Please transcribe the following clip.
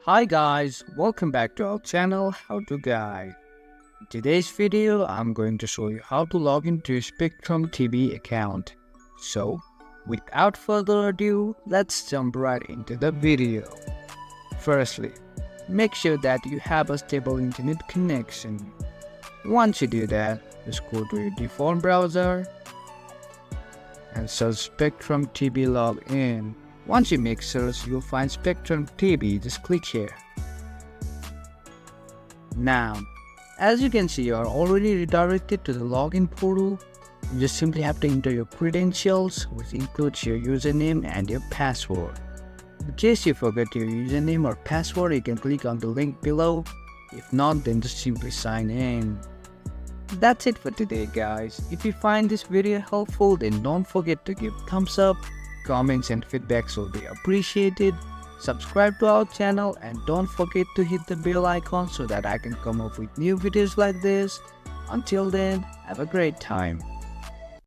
Hi guys, welcome back to our channel How to Guide. In today's video, I'm going to show you how to log into your Spectrum TV account. So, without further ado, let's jump right into the video. Firstly, make sure that you have a stable internet connection. Once you do that, just go to your default browser and search Spectrum TV login. Once you make search, you'll find Spectrum TV. Just click here. Now, as you can see, you are already redirected to the login portal. You just simply have to enter your credentials, which includes your username and your password. In case you forget your username or password, you can click on the link below. If not, then just simply sign in. That's it for today, guys. If you find this video helpful, then don't forget to give thumbs up. Comments and feedbacks will be appreciated. Subscribe to our channel and don't forget to hit the bell icon so that I can come up with new videos like this. Until then, have a great time.